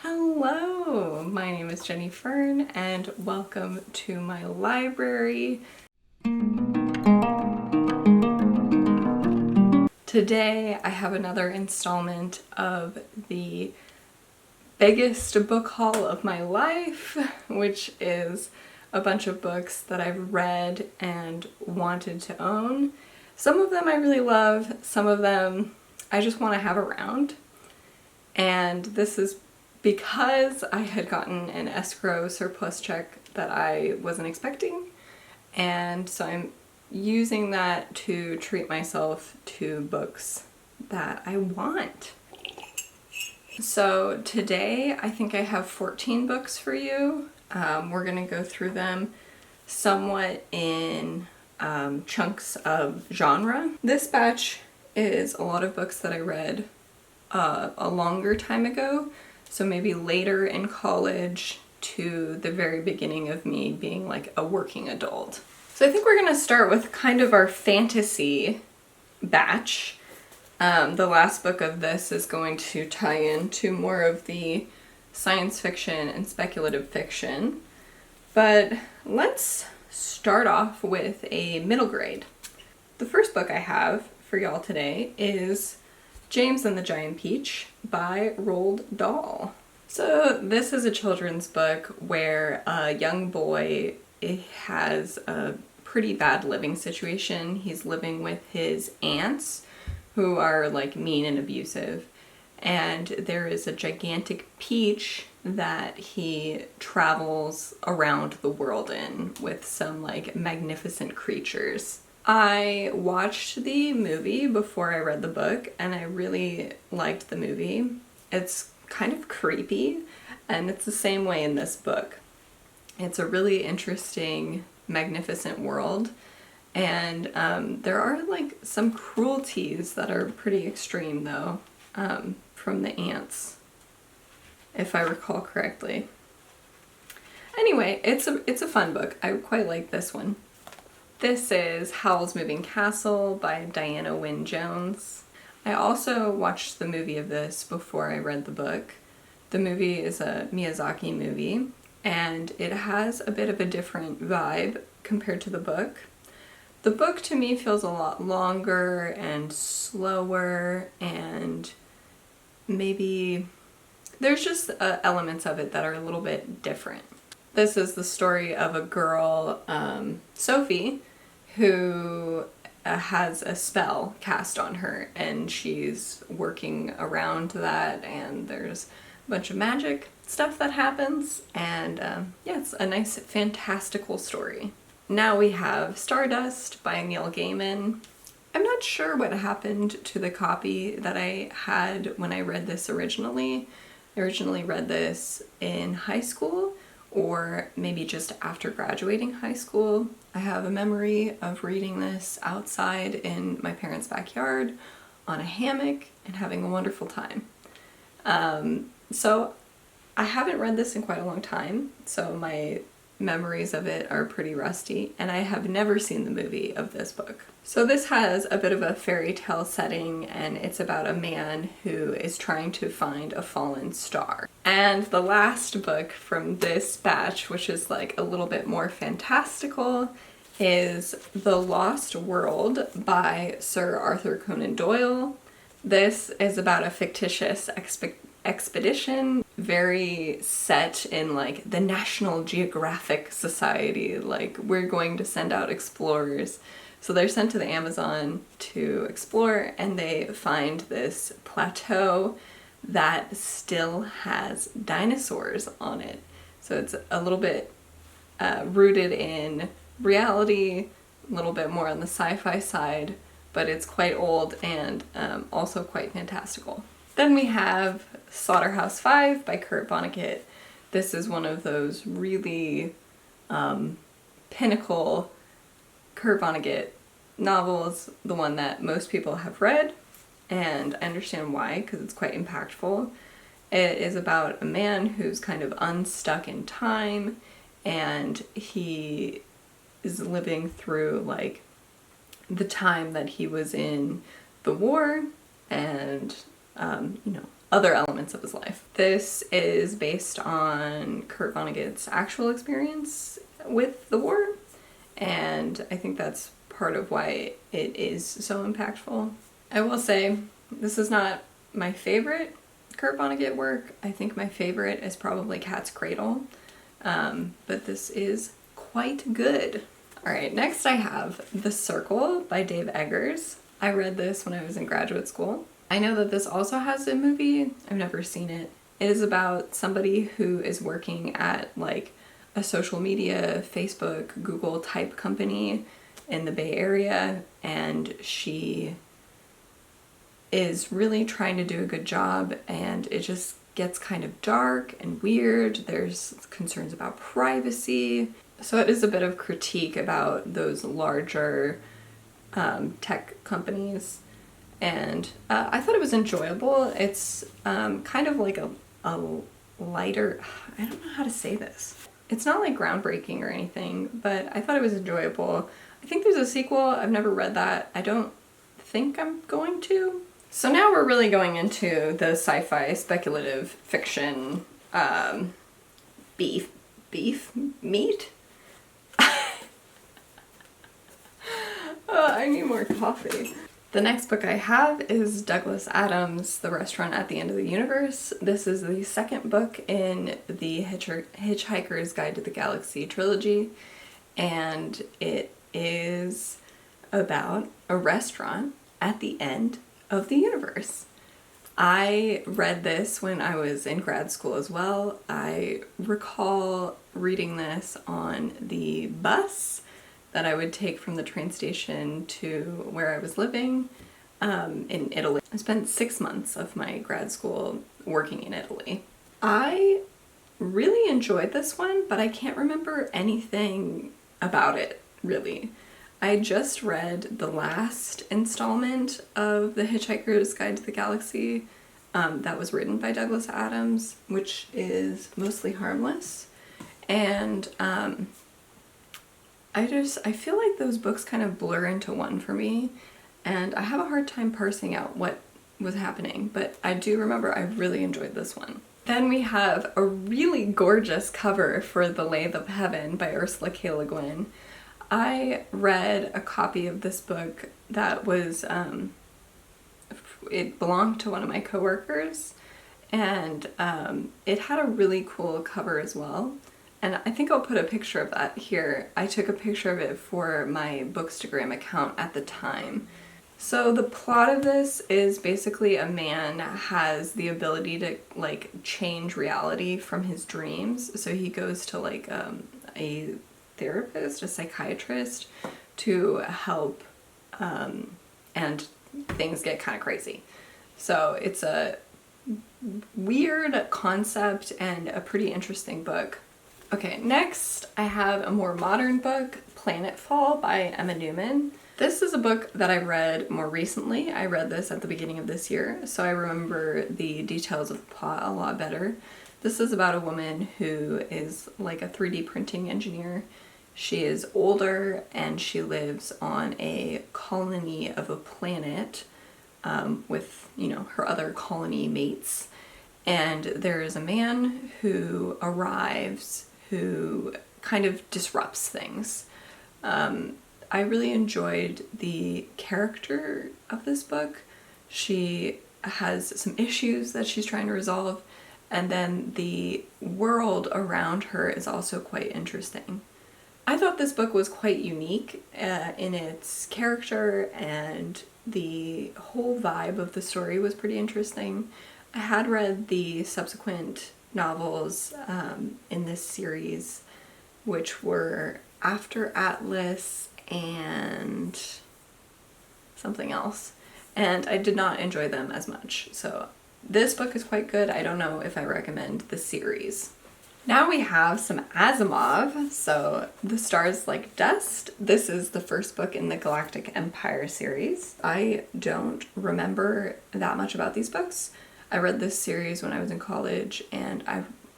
Hello, my name is Jenny Fern and welcome to my library. Today I have another installment of the biggest book haul of my life, which is a bunch of books that I've read and wanted to own. Some of them I really love, some of them I just want to have around. And this is because I had gotten an escrow surplus check that I wasn't expecting, and so I'm using that to treat myself to books that I want. So today I think I have 14 books for you. We're gonna go through them somewhat in chunks of genre. This batch is a lot of books that I read a longer time ago, so maybe later in college to the very beginning of me being like a working adult. So I think we're gonna start with kind of our fantasy batch. The last book of this is going to tie into more of the science fiction and speculative fiction, but let's start off with a middle grade. The first book I have for y'all today is James and the Giant Peach by Roald Dahl. So this is a children's book where a young boy has a pretty bad living situation. He's living with his aunts who are like mean and abusive, and there is a gigantic peach that he travels around the world in with some like magnificent creatures. I watched the movie before I read the book, and I really liked the movie. It's kind of creepy, and it's the same way in this book. It's a really interesting, magnificent world, and there are like some cruelties that are pretty extreme though, from the ants, if I recall correctly. Anyway, it's a fun book. I quite like this one. This is Howl's Moving Castle by Diana Wynne Jones. I also watched the movie of this before I read the book. The movie is a Miyazaki movie, and it has a bit of a different vibe compared to the book. The book to me feels a lot longer and slower, and maybe there's just elements of it that are a little bit different. This is the story of a girl, Sophie, who has a spell cast on her, and she's working around that, and there's a bunch of magic stuff that happens, and yeah, it's a nice fantastical story. Now we have Stardust by Neil Gaiman. I'm not sure what happened to the copy that I had when I read this originally. I originally read this in high school, or maybe just after graduating high school. I have a memory of reading this outside in my parents' backyard on a hammock and having a wonderful time. So I haven't read this in quite a long time, so my memories of it are pretty rusty, and I have never seen the movie of this book. So this has a bit of a fairy tale setting, and it's about a man who is trying to find a fallen star. And the last book from this batch, which is like a little bit more fantastical, is The Lost World by Sir Arthur Conan Doyle. This is about a fictitious expedition, very set in like the National Geographic Society, like we're going to send out explorers. So they're sent to the Amazon to explore, and they find this plateau that still has dinosaurs on it. So it's a little bit rooted in reality, a little bit more on the sci-fi side, but it's quite old and also quite fantastical. Then we have Slaughterhouse-Five by Kurt Vonnegut. This is one of those really pinnacle Kurt Vonnegut novels, the one that most people have read, and I understand why, because it's quite impactful. It is about a man who's kind of unstuck in time, and he is living through like the time that he was in the war, and other elements of his life. This is based on Kurt Vonnegut's actual experience with the war, and I think that's part of why it is so impactful. I will say, this is not my favorite Kurt Vonnegut work. I think my favorite is probably Cat's Cradle, but this is quite good. Alright, next I have The Circle by Dave Eggers. I read this when I was in graduate school. I know that this also has a movie. I've never seen it. It is about somebody who is working at like a social media, Facebook, Google type company in the Bay Area, and she is really trying to do a good job, and it just gets kind of dark and weird. There's concerns about privacy. So it is a bit of critique about those larger tech companies, and I thought it was enjoyable. It's kind of like a lighter, I don't know how to say this. It's not like groundbreaking or anything, but I thought it was enjoyable. I think there's a sequel. I've never read that. I don't think I'm going to. So now we're really going into the sci-fi speculative fiction meat? I need more coffee. The next book I have is Douglas Adams' The Restaurant at the End of the Universe. This is the second book in the Hitchhiker's Guide to the Galaxy trilogy, and it is about a restaurant at the end of the universe. I read this when I was in grad school as well. I recall reading this on the bus that I would take from the train station to where I was living in Italy. I spent 6 months of my grad school working in Italy. I really enjoyed this one, but I can't remember anything about it, really. I just read the last installment of The Hitchhiker's Guide to the Galaxy that was written by Douglas Adams, which is mostly harmless. And I feel like those books kind of blur into one for me, and I have a hard time parsing out what was happening, but I do remember I really enjoyed this one. Then we have a really gorgeous cover for The Lathe of Heaven by Ursula K. Le Guin. I read a copy of this book that was, it belonged to one of my coworkers, and it had a really cool cover as well. And I think I'll put a picture of that here. I took a picture of it for my Bookstagram account at the time. So the plot of this is basically a man has the ability to like change reality from his dreams. So he goes to like a therapist, a psychiatrist, to help, and things get kind of crazy. So it's a weird concept and a pretty interesting book. Okay, next I have a more modern book, Planetfall by Emma Newman. This is a book that I read more recently. I read this at the beginning of this year, so I remember the details of the plot a lot better. This is about a woman who is like a 3D printing engineer. She is older and she lives on a colony of a planet with, you know, her other colony mates. And there is a man who arrives who kind of disrupts things. I really enjoyed the character of this book. She has some issues that she's trying to resolve, and then the world around her is also quite interesting. I thought this book was quite unique in its character, and the whole vibe of the story was pretty interesting. I had read the subsequent novels in this series, which were After Atlas and something else, and I did not enjoy them as much. So this book is quite good. I don't know if I recommend the series. Now we have some Asimov. So The Stars Like Dust. This is the first book in the Galactic Empire series. I don't remember that much about these books. I read this series when I was in college and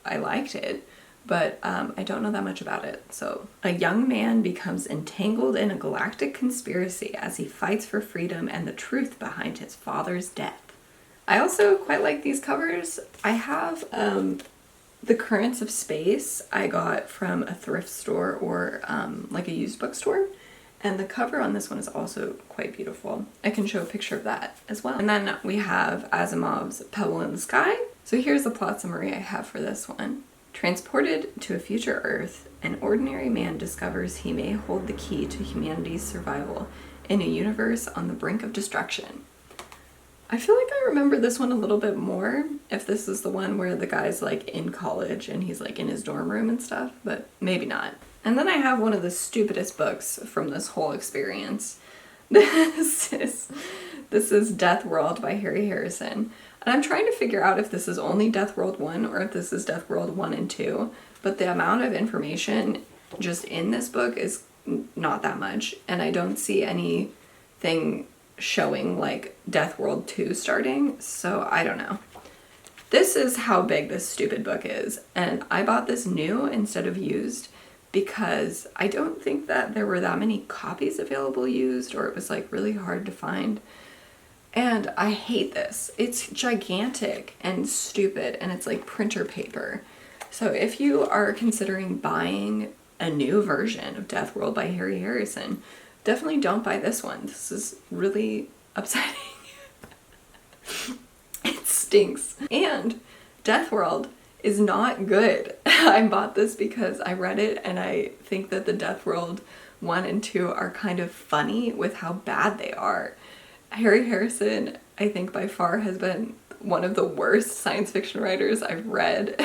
I liked it, but I don't know that much about it. So, a young man becomes entangled in a galactic conspiracy as he fights for freedom and the truth behind his father's death. I also quite like these covers. I have The Currents of Space I got from a thrift store or like a used bookstore. And the cover on this one is also quite beautiful. I can show a picture of that as well. And then we have Asimov's Pebble in the Sky. So here's the plot summary I have for this one. Transported to a future Earth, an ordinary man discovers he may hold the key to humanity's survival in a universe on the brink of destruction. I feel like I remember this one a little bit more if this is the one where the guy's like in college and he's like in his dorm room and stuff, but maybe not. And then I have one of the stupidest books from this whole experience. This is Death World by Harry Harrison. And I'm trying to figure out if this is only Death World 1 or if this is Death World 1 and 2. But the amount of information just in this book is not that much. And I don't see anything showing like Death World 2 starting. So I don't know. This is how big this stupid book is. And I bought this new instead of used because I don't think that there were that many copies available used, or it was like really hard to find. And I hate this. It's gigantic and stupid, and it's like printer paper. So if you are considering buying a new version of Death World by Harry Harrison, definitely don't buy this one. This is really upsetting. It stinks. And Death World is not good. I bought this because I read it and I think that the Death World 1 and 2 are kind of funny with how bad they are. Harry Harrison, I think by far has been one of the worst science fiction writers I've read.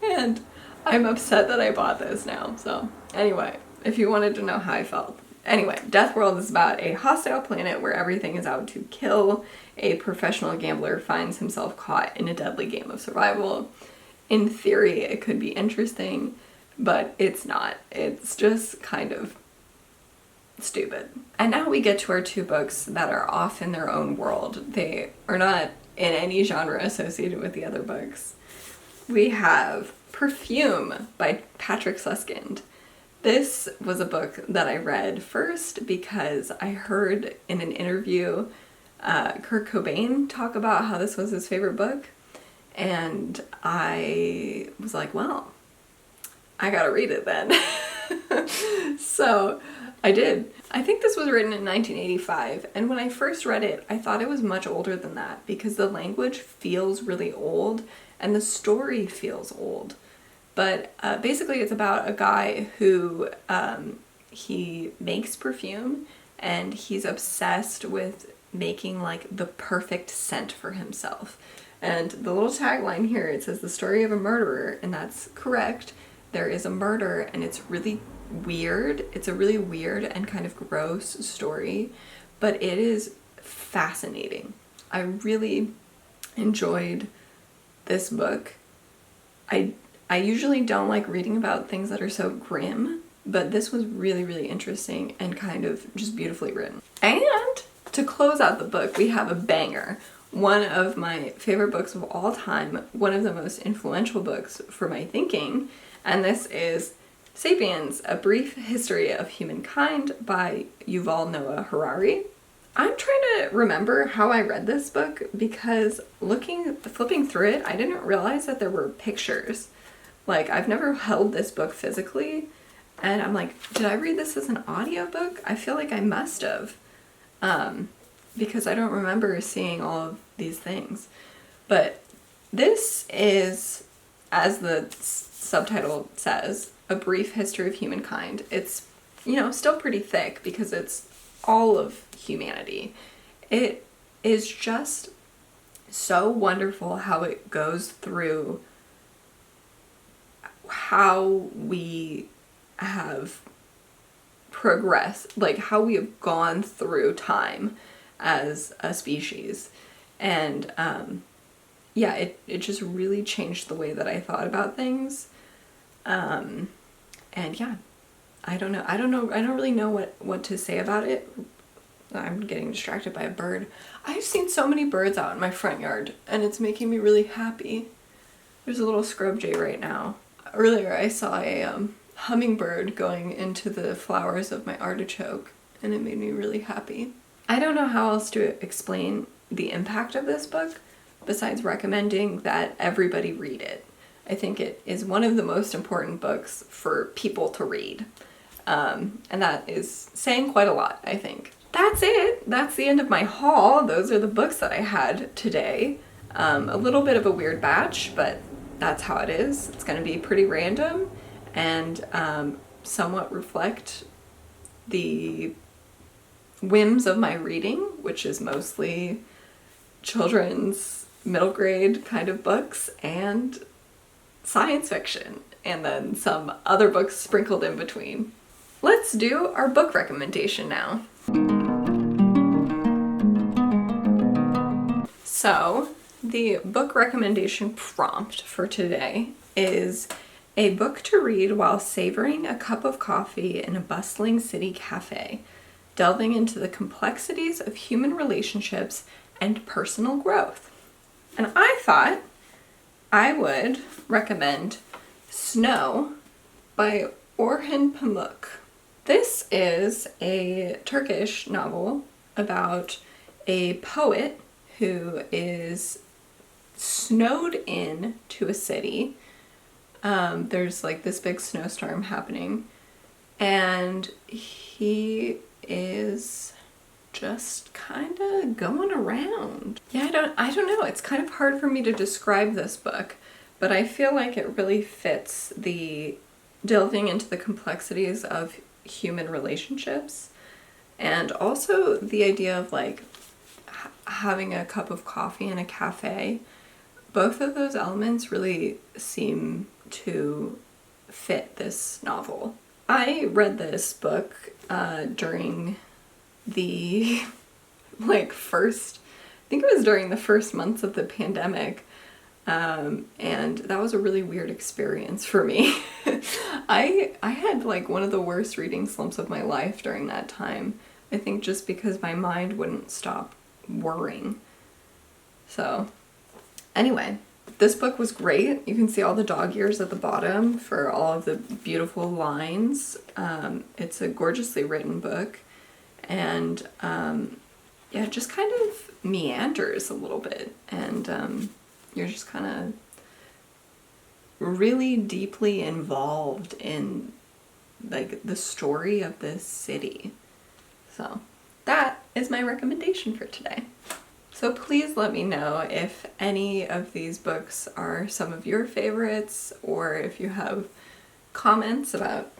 And I'm upset that I bought this now. So anyway, if you wanted to know how I felt. Anyway, Death World is about a hostile planet where everything is out to kill. A professional gambler finds himself caught in a deadly game of survival. In theory, it could be interesting, but it's not. It's just kind of stupid. And now we get to our two books that are off in their own world. They are not in any genre associated with the other books. We have Perfume by Patrick Suskind. This was a book that I read first because I heard in an interview Kurt Cobain talk about how this was his favorite book. And I was like, well, I gotta read it then. So I did. I think this was written in 1985, and when I first read it, I thought it was much older than that because the language feels really old and the story feels old. But basically it's about a guy who he makes perfume and he's obsessed with making like the perfect scent for himself. And the little tagline here, it says the story of a murderer, and that's correct. There is a murder and it's really weird. It's a really weird and kind of gross story, but it is fascinating. I really enjoyed this book. I usually don't like reading about things that are so grim, but this was really, really interesting and kind of just beautifully written. And to close out the book, we have a banger. One of my favorite books of all time, one of the most influential books for my thinking, and this is Sapiens, A Brief History of Humankind by Yuval Noah Harari. I'm trying to remember how I read this book because flipping through it, I didn't realize that there were pictures. Like, I've never held this book physically, and I'm like, did I read this as an audiobook? I feel like I must have, because I don't remember seeing all of these things. But this is, as the subtitle says, A Brief History of Humankind. It's, still pretty thick because it's all of humanity. It is just so wonderful how it goes through how we have progressed, like how we have gone through time as a species. And it just really changed the way that I thought about things. And yeah, I don't really know what to say about it. I'm getting distracted by a bird. I've seen so many birds out in my front yard, and it's making me really happy. There's a little scrub jay right now. Earlier I saw a hummingbird going into the flowers of my artichoke, and it made me really happy. I don't know how else to explain the impact of this book besides recommending that everybody read it. I think it is one of the most important books for people to read. And that is saying quite a lot, I think. That's it. That's the end of my haul. Those are the books that I had today. A little bit of a weird batch, but that's how it is. It's going to be pretty random and somewhat reflect the whims of my reading, which is mostly children's middle grade kind of books and science fiction, and then some other books sprinkled in between. Let's do our book recommendation now. So, the book recommendation prompt for today is a book to read while savoring a cup of coffee in a bustling city cafe, delving into the complexities of human relationships and personal growth. And I thought I would recommend Snow by Orhan Pamuk. This is a Turkish novel about a poet who is snowed in to a city. There's like this big snowstorm happening, and he is just kind of going around. Yeah, I don't know. It's kind of hard for me to describe this book, but I feel like it really fits the delving into the complexities of human relationships, and also the idea of like having a cup of coffee in a cafe. Both of those elements really seem to fit this novel. I read this book during the first, I think it was during the first months of the pandemic, and that was a really weird experience for me. I had like one of the worst reading slumps of my life during that time. I think just because my mind wouldn't stop worrying. So anyway, this book was great. You can see all the dog ears at the bottom for all of the beautiful lines. It's a gorgeously written book, and yeah, it just kind of meanders a little bit, and you're just kind of really deeply involved in like the story of this city. So that is my recommendation for today. So please let me know if any of these books are some of your favorites, or if you have comments about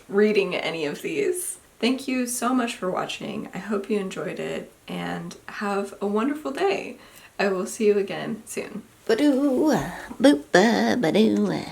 reading any of these. Thank you so much for watching. I hope you enjoyed it, and have a wonderful day. I will see you again soon. Ba-doo, boop, ba-ba-doo.